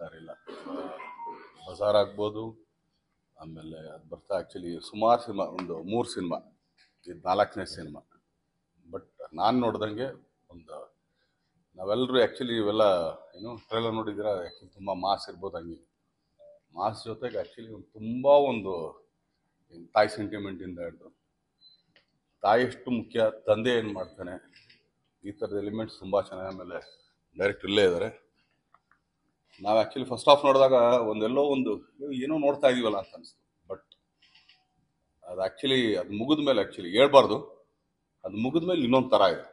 Sir ಇಲ್ಲ, ಬಜಾರ್ ಆಗ್ಬೋದು, ಆಮೇಲೆ ಅದು ಬರ್ತಾ ಆ್ಯಕ್ಚುಲಿ ಸುಮಾರು ಸಿನಿಮಾ, ಒಂದು 3 ಸಿನಿಮಾ, ಇದು 4ನೇ ಸಿನಿಮಾ. ಬಟ್ ನಾನು ನೋಡ್ದಂಗೆ ಒಂದು ನಾವೆಲ್ಲರೂ ಆ್ಯಕ್ಚುಲಿ ಇವೆಲ್ಲ ಏನು ಟ್ರೈಲರ್ ನೋಡಿದ್ದೀರಾ, ಆ್ಯಕ್ಚುಲಿ ತುಂಬ ಮಾಸ್ ಇರ್ಬೋದು. ಹಂಗೆ ಮಾಸ್ ಜೊತೆಗೆ ಆ್ಯಕ್ಚುಲಿ ತುಂಬ ಒಂದು ತಾಯಿ ಸೆಂಟಿಮೆಂಟಿಂದ ಹಿಡಿದು ತಾಯಿ ಎಷ್ಟು ಮುಖ್ಯ, ತಂದೆ ಏನು ಮಾಡ್ತಾನೆ, ಈ ಥರದ ಎಲಿಮೆಂಟ್ಸ್ ತುಂಬ ಚೆನ್ನಾಗಿ. ಆಮೇಲೆ ಡೈರೆಕ್ಟ್ ಇಲ್ಲೇ ಇದ್ದಾರೆ. ನಾವು ಆ್ಯಕ್ಚುಲಿ ಫಸ್ಟ್ ಹಾಫ್ ನೋಡಿದಾಗ ಒಂದೆಲ್ಲೋ ಒಂದು ಏನೋ ನೋಡ್ತಾ ಇದೀವಲ್ಲ ಅಂತ ಅನಿಸ್ತು. ಬಟ್ ಅದು ಆ್ಯಕ್ಚುಲಿ ಅದು ಮುಗಿದ ಮೇಲೆ ಆ್ಯಕ್ಚುಲಿ ಹೇಳ್ಬಾರ್ದು, ಅದು ಮುಗಿದ ಮೇಲೆ ಇನ್ನೊಂದು ಥರ ಇದೆ.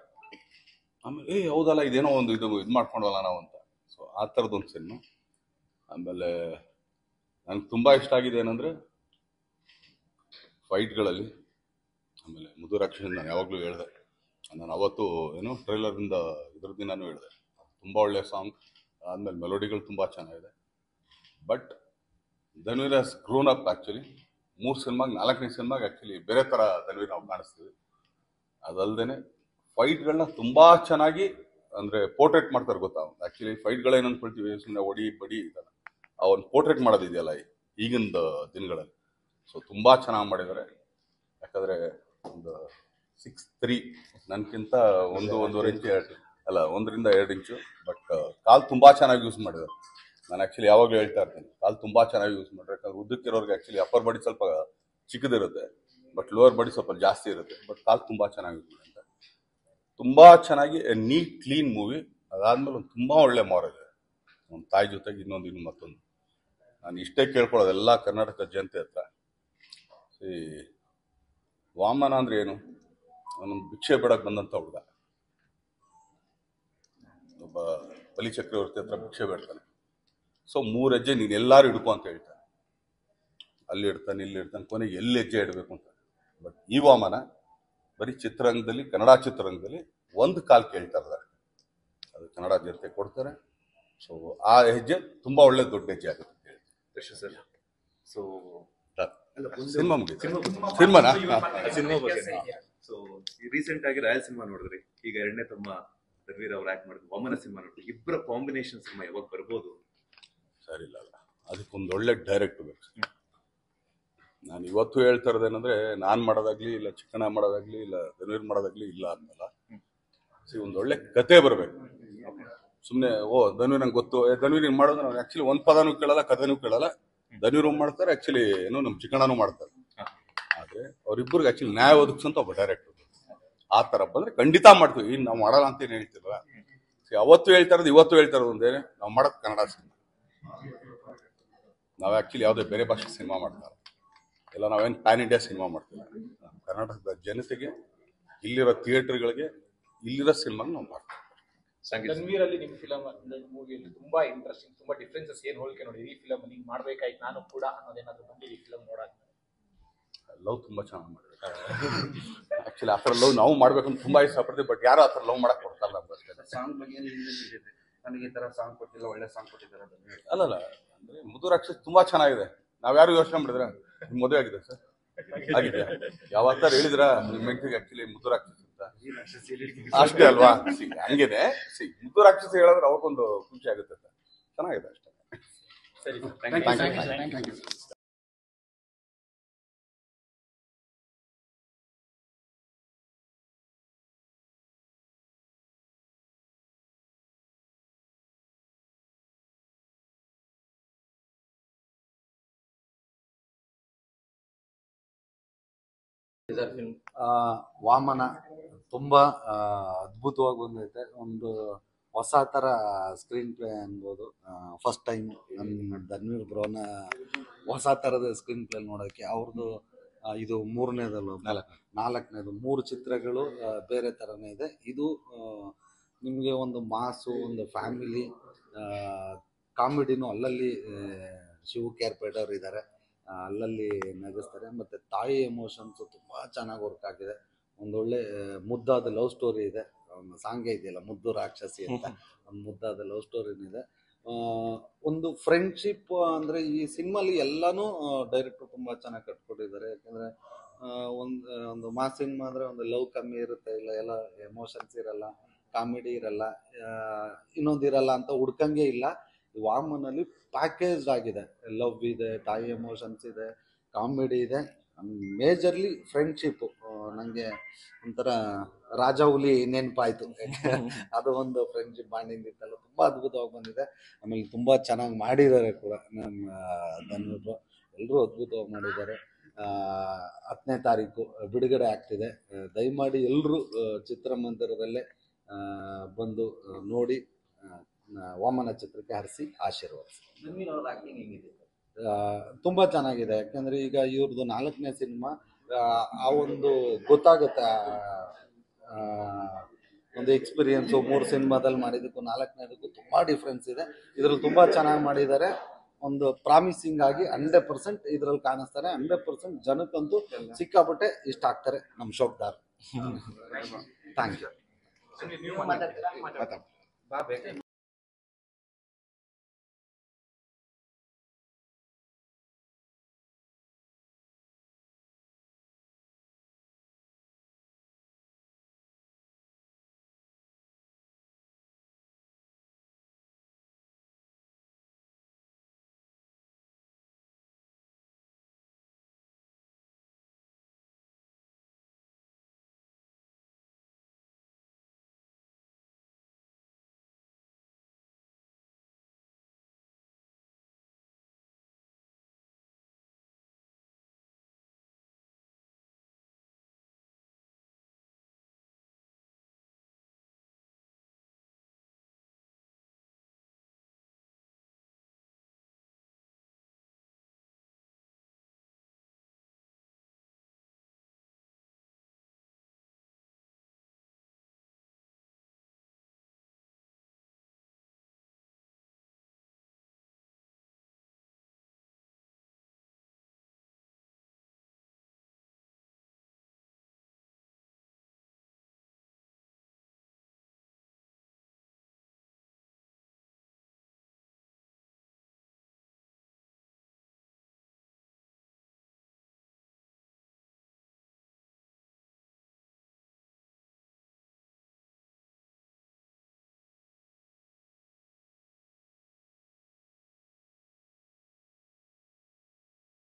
ಆಮೇಲೆ ಹೌದಲ್ಲ, ಇದೇನೋ ಒಂದು ಇದು ಮಾಡ್ಕೊಂಡಲ್ಲ ನಾವು ಅಂತ. ಸೊ ಆ ಥರದೊಂದು ಸಿನಿಮಾ. ಆಮೇಲೆ ನನಗೆ ತುಂಬ ಇಷ್ಟ ಆಗಿದೆ ಏನಂದರೆ ಫೈಟ್ಗಳಲ್ಲಿ. ಆಮೇಲೆ ಮುದುರಾಕ್ಷಸ ನಾನು ಯಾವಾಗಲೂ ಹೇಳಿದೆ, ನಾನು ಅವತ್ತು ಏನೋ ಟ್ರೈಲರಿಂದ ಇದ್ರ ದಿನಾನು ಹೇಳಿದೆ, ತುಂಬ ಒಳ್ಳೆಯ ಸಾಂಗ್. ಆದಮೇಲೆ ಮೆಲೋಡಿಗಳು ತುಂಬ ಚೆನ್ನಾಗಿದೆ. But Dhanveer has grown up actually. 3 ಸಿನಿಮಾಗೆ 4ನೇ ಸಿನಿಮಾಗೆ ಆ್ಯಕ್ಚುಲಿ ಬೇರೆ ಥರ ಧನ್ವೀರ್ ನಾವು ಕಾಣಿಸ್ತೀವಿ. ಅದಲ್ಲದೆ ಫೈಟ್ಗಳನ್ನ ತುಂಬ ಚೆನ್ನಾಗಿ ಅಂದರೆ ಪೋರ್ಟ್ರೇಟ್ ಮಾಡ್ತಾರೆ. ಗೊತ್ತಾ, ಆ್ಯಕ್ಚುಲಿ ಫೈಟ್ಗಳೇನು ಅಂದ್ಕೊಳ್ತೀವಿ, ಸುಮ್ಮನೆ ಒಡಿ ಬಡಿ ಇದಲ್ಲ, ಅವನು ಪೋರ್ಟ್ರೇಟ್ ಮಾಡೋದಿದೆಯಲ್ಲ ಈಗಿನ ದಿನಗಳಲ್ಲಿ. ಸೊ ತುಂಬ ಚೆನ್ನಾಗಿ ಮಾಡಿದ್ದಾರೆ. ಯಾಕಂದರೆ ಒಂದು 6'3", ನನಗಿಂತ 1.5 ಇಂಚು ಅಲ್ಲ 1ರಿಂದ 2 ಇಂಚು. ಬಟ್ ಕಾಲು ತುಂಬ ಚೆನ್ನಾಗಿ ಯೂಸ್ ಮಾಡಿದ್ದಾರೆ. ನಾನು ಆ್ಯಕ್ಚುಲಿ ಯಾವಾಗಲೂ ಹೇಳ್ತಾ ಇರ್ತೀನಿ, ಕಾಲು ತುಂಬ ಚೆನ್ನಾಗಿ ಯೂಸ್ ಮಾಡ್ರೆ. ಯಾಕಂದ್ರೆ ಉದ್ದಕ್ಕಿರೋರಿಗೆ ಆ್ಯಕ್ಚುಲಿ ಅಪ್ಪರ್ ಬಾಡಿ ಸ್ವಲ್ಪ ಚಿಕ್ಕದಿರುತ್ತೆ, ಬಟ್ ಲೋವರ್ ಬಾಡಿ ಸ್ವಲ್ಪ ಜಾಸ್ತಿ ಇರುತ್ತೆ. ಬಟ್ ಕಾಲು ತುಂಬ ಚೆನ್ನಾಗಿ ಯೂಸ್ ಮಾಡಿದ್ದಾರೆ. ತುಂಬ ಚೆನ್ನಾಗಿ ನೀಟ್ ಕ್ಲೀನ್ ಮೂವಿ. ಅದಾದಮೇಲೆ ಒಂದು ತುಂಬ ಒಳ್ಳೆ ಮಾರಲ್ ಇದೆ. ಒಂದು ತಾಯಿ ಜೊತೆಗೆ ಇನ್ನೊಂದು ಮತ್ತೊಂದು. ನಾನು ಇಷ್ಟೇ ಕೇಳ್ಕೊಳ್ಳೋದು ಎಲ್ಲ ಕರ್ನಾಟಕ ಜನತೆ ಹತ್ರ, ವಾಮನ ಅಂದ್ರೆ ಏನು, ಅವನೊಂದು ಭಿಕ್ಷೆ ಬೇಡಕ್ಕೆ ಬಂದಂಥ ಹುಡುಗ. ಒಬ್ಬ ಬಲಿ ಚಕ್ರವರ್ತಿ ಹತ್ರ ಭಿಕ್ಷೆ ಬೇಡ್ತಾನೆ. ಸೊ 3 ಹೆಜ್ಜೆ ನೀನು ಎಲ್ಲಾರು ಹಿಡ್ಕೊ ಅಂತ ಹೇಳ್ತಾನೆ. ಅಲ್ಲಿ ಇಡ್ತಾನೆ, ಇಲ್ಲಿ ಇಡ್ತಾನೆ, ಕೊನೆಗೆ ಎಲ್ಲಿ ಹೆಜ್ಜೆ ಇಡಬೇಕು ಅಂತ. ಬಟ್ ಈ ವಾಮನ ಬರೀ ಚಿತ್ರರಂಗದಲ್ಲಿ, ಕನ್ನಡ ಚಿತ್ರರಂಗದಲ್ಲಿ 1 ಕಾಲ್ ಕೇಳ್ತಾ ಇದ್ದಾರೆ, ಅದು ಕನ್ನಡ ಜನತೆ ಕೊಡ್ತಾರೆ. ಸೊ ಆ ಹೆಜ್ಜೆ ತುಂಬ ಒಳ್ಳೆ ದೊಡ್ಡ ಹೆಜ್ಜೆ ಆಗುತ್ತೆ ಅಂತ ಹೇಳಿ. ಸೊ ಸಿನಿಮಾ ಮುಗಿತು. ಸಿನಿಮಾನಾ? ಸಿನಿಮಾ ಬಗ್ಗೆ. ಸೊ ರೀಸೆಂಟ್ ಆಗಿ ರಾಯಲ್ ಸಿನಿಮಾ ನೋಡಿದ್ರಿ, ಈಗ 2ನೇ ತಮ್ಮ ಧನ್ವೀರ್ ಅವ್ರು ಆಕ್ಟ್ ಮಾಡಿದ್ರು ವಾಮನ ಸಿನಿಮಾ ನೋಡಿದ್ರಿ. ಇಬ್ಬರ ಕಾಂಬಿನೇಷನ್ ಸಿನಿಮಾ ಯಾವಾಗ ಬರ್ಬೋದು? ಸರಿ ಇಲ್ಲ, ಅದಕ್ಕೊಂದು ಒಳ್ಳೆ ಡೈರೆಕ್ಟ್ ಬೇಕು. ನಾನು ಇವತ್ತು ಹೇಳ್ತಾ ಇರೋದೇನಂದ್ರೆ, ನಾನು ಮಾಡೋದಾಗ್ಲಿ ಇಲ್ಲ, ಚಿಕ್ಕಣ್ಣ ಮಾಡೋದಾಗ್ಲಿ ಇಲ್ಲ, ಧನ್ವೀರ್ ಮಾಡೋದಾಗ್ಲಿ ಇಲ್ಲ ಅನ್ನಲ್ಲ. ಒಂದು ಒಳ್ಳೆ ಕತೆ ಬರಬೇಕು. ಸುಮ್ಮನೆ ಧನ್ವೀರ್ ನಂಗೆ ಗೊತ್ತು, ಧನ್ವೀರ್ ಹಿಂಗೆ ಮಾಡೋದು, ನಾವು ಆ್ಯಕ್ಚುಲಿ ಒಂದು ಪದನೂ ಕೇಳಲ್ಲ, ಕಥೆನೂ ಕೇಳಲ್ಲ. ಧನ್ವೀರ್ ಮಾಡ್ತಾರೆ, ಆ್ಯಕ್ಚುಲಿ ಏನೋ ನಮ್ಮ ಚಿಕ್ಕಣ್ಣನೂ ಮಾಡ್ತಾರೆ. ಆದರೆ ಅವರಿಬ್ಬರಿಗೆ ಆ್ಯಕ್ಚುಲಿ ನ್ಯಾಯ ಒದಗಿಸಂತ ಒಬ್ಬ ಡೈರೆಕ್ಟರ್ ಆ ಥರ ಬಂದರೆ ಖಂಡಿತ ಮಾಡ್ತೀವಿ. ಇನ್ನು ನಾವು ಮಾಡಲ್ಲ ಅಂತ ಏನು ಹೇಳ್ತಿಲ್ವ. ಅವತ್ತು ಹೇಳ್ತಾ ಇರೋದು ಇವತ್ತು ಹೇಳ್ತಾ ಇರೋದು ಒಂದೇನೆ, ನಾವು ಮಾಡೋದು ಕನ್ನಡ ಸಿನಿಮಾ. ನಾವು ಆ್ಯಕ್ಚುಲಿ ಯಾವುದೇ ಬೇರೆ ಭಾಷೆ ಸಿನಿಮಾ ಮಾಡ್ತಾರೆ ಇಲ್ಲ, ನಾವೇನು ಪ್ಯಾನ್ ಇಂಡಿಯಾ ಸಿನಿಮಾ ಮಾಡ್ತೀವಿ. ಕರ್ನಾಟಕದ ಜನತೆಗೆ, ಇಲ್ಲಿರೋ ಥಿಯೇಟರ್ಗಳಿಗೆ, ಇಲ್ಲಿರೋ ಸಿನಿಮಾನ ನಾವು ಮಾಡ್ತೀವಿ. ಧನ್ವೀರ್ ಅಲ್ಲಿ ನಿಮ್ಮ ಫಿಲಮ್ ಮೂವಿಯಲ್ಲಿ ತುಂಬಾ ಇಂಟ್ರೆಸ್ಟಿಂಗ್, ತುಂಬಾ ಡಿಫ್ರೆನ್ಸಸ್ ಏನ್ ಹೋಲಿಕೆ ನೋಡಿ ಈ ಫಿಲಮ್ ಹಿಂಗ್ ಮಾಡ್ಬೇಕಾಯ್ತು ನಾನು ಕೂಡ ಅನ್ನೋದೇನಾದ್ರು ಬಂದಿದೆ ಈ ಫಿಲಮ್ ನೋಡಾದ್ಮೇಲೆ? ಲವ್ ತುಂಬಾ ಚೆನ್ನಾಗಿ ಮಾಡಿದ್ರು. ಆಕ್ಚುಲಿ ಆ ಥರ ಲವ್ ನಾವು ಮಾಡ್ಬೇಕಂತ ತುಂಬಾ ಇಷ್ಟಪಡ್ತೀವಿ. ಬಟ್ ಯಾರು ಆ ಥರ ಲವ್ ಮಾಡಕ್ ಕೊಡ್ತಾರಲ್ಲ ಅಂತ. ಸಾಂಗ್ ಬಗ್ಗೆ ನನಗೆ ಈ ತರ ಸಾಂಗ್ ಕೊಟ್ಟಿಲ್ಲ, ಒಳ್ಳೆ ಸಾಂಗ್ ಕೊಟ್ಟಿದ್ದಾರೆ. ಅಲ್ಲಲ್ಲ, ಅಂದ್ರೆ ಮುದುರಾಕ್ಷಸ ತುಂಬಾ ಚೆನ್ನಾಗಿದೆ. ನಾವ್ಯಾರು ಯೋಚನೆ ಮಾಡಿದ್ರ ನಿಮ್ ಮದುವೆ ಆಗಿದೆ ಸರ್? ಆಗಿದೆ. ಯಾವತ್ತಾರು ಹೇಳಿದ್ರ ನಿಮ್ಮ ಹೆಂಡತಿಗೆ ಆಕ್ಚುಲಿ ಮುದುರಾಕ್ಷಸ ಅಂತ? ಅಷ್ಟೇ ಅಲ್ವಾ? ಹಂಗೇನೆ ಮುದುರಾಕ್ಷಸ ಹೇಳಿದ್ರೆ ಅವಕ್ಕೊಂದು ಖುಷಿ ಆಗುತ್ತೆ. ಚೆನ್ನಾಗಿದೆ ಅಷ್ಟೇ. ಸರಿ, ಥ್ಯಾಂಕ್ ಯು. ವಾಮನ ತುಂಬ ಅದ್ಭುತವಾಗಿ ಬಂದೈತೆ. ಒಂದು ಹೊಸ ಥರ ಸ್ಕ್ರೀನ್ ಪ್ಲೇ ಅನ್ಬೋದು. ಫಸ್ಟ್ ಟೈಮ್ ನನ್ನ ಧನ್ವೀರ್ ಬ್ರೋನ ಹೊಸ ಥರದ ಸ್ಕ್ರೀನ್ ಪ್ಲೇ ನೋಡೋಕ್ಕೆ. ಅವ್ರದ್ದು ಇದು 3ನೇದಲ್ಲ, 4ನೇದು 3 ಚಿತ್ರಗಳು ಬೇರೆ ಥರನೇ ಇದೆ. ಇದು ನಿಮಗೆ ಒಂದು ಮಾಸು, ಒಂದು ಫ್ಯಾಮಿಲಿ ಕಾಮಿಡಿನೂ ಅಲ್ಲಲ್ಲಿ ಶಿವ ಕೇರ್ಪೇಟವ್ರು ಇದ್ದಾರೆ, ಅಲ್ಲಲ್ಲಿ ನಗಿಸ್ತಾರೆ. ಮತ್ತು ತಾಯಿ ಎಮೋಷನ್ಸು ತುಂಬ ಚೆನ್ನಾಗಿ ವರ್ಕ್ ಆಗಿದೆ. ಒಂದೊಳ್ಳೆ ಮುದ್ದಾದ ಲವ್ ಸ್ಟೋರಿ ಇದೆ. ಒಂದು ಸಾಂಗೇ ಇದೆಯಲ್ಲ, ಮುದ್ದು ರಾಕ್ಷಸಿ ಅಂತ, ಒಂದು ಮುದ್ದಾದ ಲವ್ ಸ್ಟೋರಿನಿದೆ. ಒಂದು ಫ್ರೆಂಡ್ಶಿಪ್ ಅಂದರೆ ಈ ಸಿನಿಮಾಲಿ ಎಲ್ಲನೂ ಡೈರೆಕ್ಟ್ರು ತುಂಬ ಚೆನ್ನಾಗಿ ಕಟ್ಕೊಟ್ಟಿದ್ದಾರೆ. ಯಾಕೆಂದರೆ ಒಂದು ಮಾಸ್ ಸಿನಿಮಾ ಅಂದರೆ ಒಂದು ಲವ್ ಕಮ್ಮಿ ಇರುತ್ತೆ, ಇಲ್ಲ ಎಲ್ಲ ಎಮೋಷನ್ಸ್ ಇರಲ್ಲ, ಕಾಮಿಡಿ ಇರಲ್ಲ, ಇನ್ನೊಂದು ಇರಲ್ಲ ಅಂತ ಹುಡ್ಕಂಗೆ ಇಲ್ಲ. ವಾಮನಲ್ಲಿ ಪ್ಯಾಕೇಜ್ ಆಗಿದೆ. ಲವ್ ಇದೆ, ತಾಯಿ ಎಮೋಷನ್ಸ್ ಇದೆ, ಕಾಮಿಡಿ ಇದೆ, ಮೇಜರ್ಲಿ ಫ್ರೆಂಡ್ಶಿಪ್ಪು. ನನಗೆ ಒಂಥರ ರಾಜ ಹುಲಿ ನೆನಪಾಯಿತು. ಅದು ಒಂದು ಫ್ರೆಂಡ್ಶಿಪ್ ಬಾಂಡಿಂಗ್ ಇತ್ತಲ್ಲ, ತುಂಬ ಅದ್ಭುತವಾಗಿ ಬಂದಿದೆ. ಆಮೇಲೆ ತುಂಬ ಚೆನ್ನಾಗಿ ಮಾಡಿದ್ದಾರೆ ಕೂಡ ನಮ್ಮ ಧನುರು, ಎಲ್ಲರೂ ಅದ್ಭುತವಾಗಿ ಮಾಡಿದ್ದಾರೆ. 10ನೇ ತಾರೀಕು ಬಿಡುಗಡೆ ಆಗ್ತಿದೆ. ದಯಮಾಡಿ ಎಲ್ಲರೂ ಚಿತ್ರಮಂದಿರದಲ್ಲೇ ಬಂದು ನೋಡಿ ವಾಮನ ಚಿತ್ರಕ್ಕೆ ಹರಿಸಿ ಆಶೀರ್ವದಿಸಿ. ತುಂಬ ಚೆನ್ನಾಗಿದೆ. ಯಾಕೆಂದರೆ ಈಗ ಇವ್ರದ್ದು 4ನೇ ಸಿನಿಮಾ, ಆ ಒಂದು ಗೊತ್ತಾಗುತ್ತೆ, ಒಂದು ಎಕ್ಸ್ಪೀರಿಯನ್ಸು. 3 ಸಿನಿಮಾದಲ್ಲಿ ಮಾಡಿದ್ದಕ್ಕೂ 4ನೇದಕ್ಕೂ ತುಂಬ ಡಿಫ್ರೆನ್ಸ್ ಇದೆ. ಇದರಲ್ಲಿ ತುಂಬ ಚೆನ್ನಾಗಿ ಮಾಡಿದ್ದಾರೆ. ಒಂದು ಪ್ರಾಮಿಸಿಂಗ್ ಆಗಿ 100% ಇದರಲ್ಲಿ ಕಾಣಿಸ್ತಾರೆ. 100% ಜನಕ್ಕಂತೂ ಸಿಕ್ಕಾಪಟ್ಟೆ ಇಷ್ಟ ಆಗ್ತಾರೆ ನಮ್ಮ ಶೋಕ್ದಾರ್. Thank you.